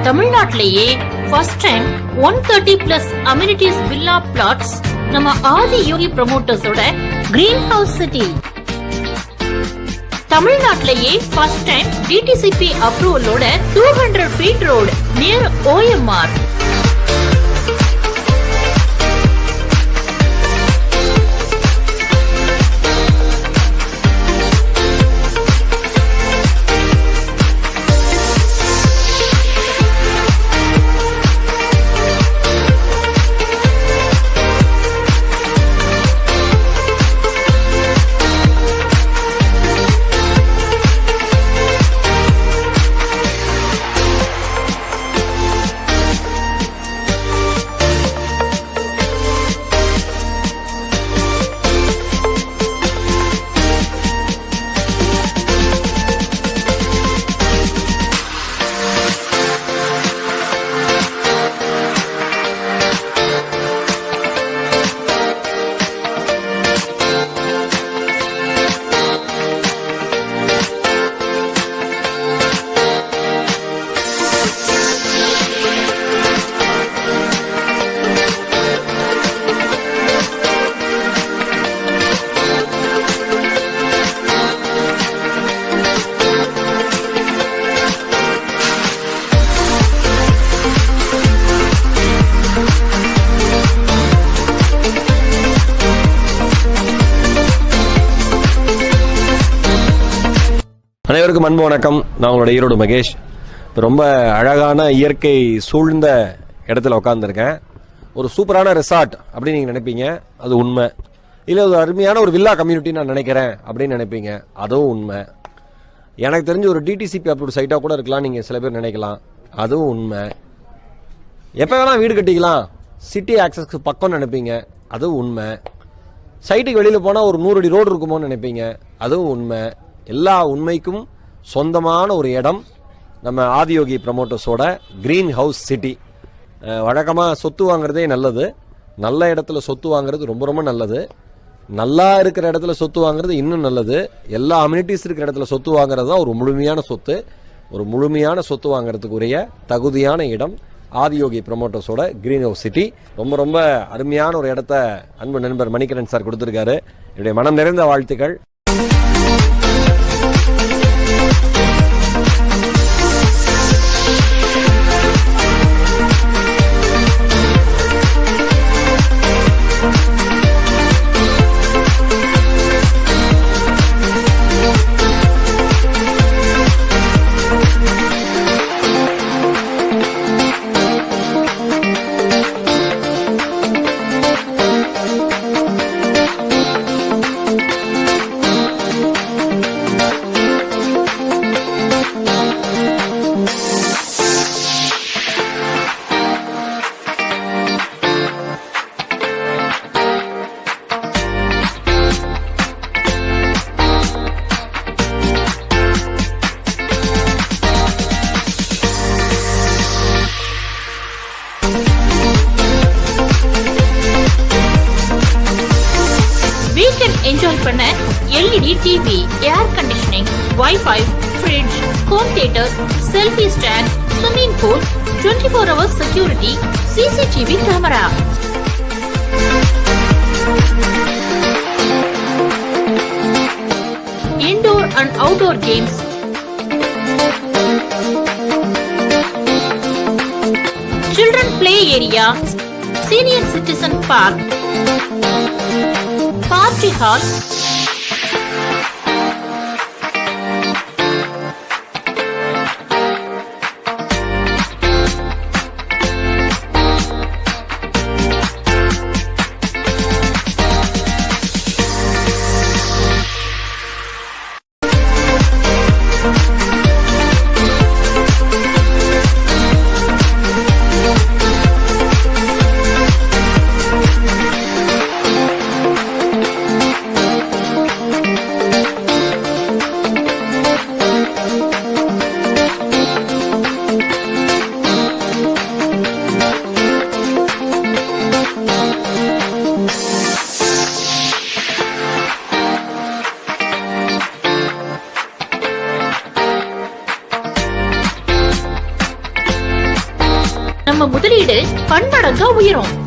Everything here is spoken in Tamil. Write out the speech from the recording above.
தமிழ்நாட்டிலேயே first time 130+ amenities villa plots நம்ம ஆதி யோகி ப்ரமோட்டர்ஸோட கிரீன் ஹவுஸ் சிட்டி. தமிழ்நாட்டிலேயே ஃபர்ஸ்ட் டைம் டிடிசிபி அப்ரூவலோட 200 ஃபீட் ரோடு நியர் OMR. அனைவருக்கும் அன்பு வணக்கம். நான் உங்களோட ஈரோடு மகேஷ். ரொம்ப அழகான இயற்கை சூழ்ந்த இடத்துல உட்காந்துருக்கேன். ஒரு சூப்பரான ரிசார்ட் அப்படின்னு நீங்கள் நினைப்பீங்க, அது உண்மை. இல்லை ஒரு அருமையான ஒரு வில்லா கம்யூனிட்டி நான் நினைக்கிறேன் அப்படின்னு நினைப்பீங்க, அதுவும் உண்மை. எனக்கு தெரிஞ்ச ஒரு டிடிசிபி அப்ரூவ்ட் சைட்டாக கூட இருக்கலாம் நீங்கள் சில பேர் நினைக்கலாம், அதுவும் உண்மை. எப்போ வேணால் வீடு கட்டிக்கலாம், சிட்டி ஆக்சஸ்க்கு பக்கம் நினைப்பீங்க, அதுவும் உண்மை. சைட்டுக்கு வெளியில் போனால் ஒரு 100 அடி ரோடு இருக்குமோன்னு நினைப்பீங்க, அதுவும் உண்மை. எல்லா உண்மைக்கும் சொந்தமான ஒரு இடம் நம்ம ஆதியோகி ப்ரமோட்டர்ஸோட கிரீன் ஹவுஸ் சிட்டி. வழக்கமாக சொத்து வாங்குறதே நல்லது, நல்ல இடத்துல சொத்து வாங்குறது ரொம்ப ரொம்ப நல்லது. நல்லா இருக்கிற இடத்துல சொத்து வாங்குறது இன்னும் நல்லது. எல்லா அம்யூனிட்டிஸ் இருக்கிற இடத்துல சொத்து வாங்குறது தான் ஒரு முழுமையான சொத்து. ஒரு முழுமையான சொத்து வாங்குறதுக்குரிய தகுதியான இடம் ஆதியோகி ப்ரமோட்டர்ஸோட கிரீன் ஹவுஸ் சிட்டி. ரொம்ப ரொம்ப அருமையான ஒரு இடத்த அன்பு நண்பர் மணிகரன் சார் கொடுத்துருக்காரு. என்னுடைய மனம் நிறைந்த வாழ்த்துக்கள். என்ஜாய் பண்ண LED TV, air conditioning, wifi, fridge, home theatre, selfie stand, swimming pool, 24 hours security, CCTV camera. Indoor and outdoor games, children play area, senior citizen park, party hall, நம்ம முதலீடு பன்மடங்கா உயரும்.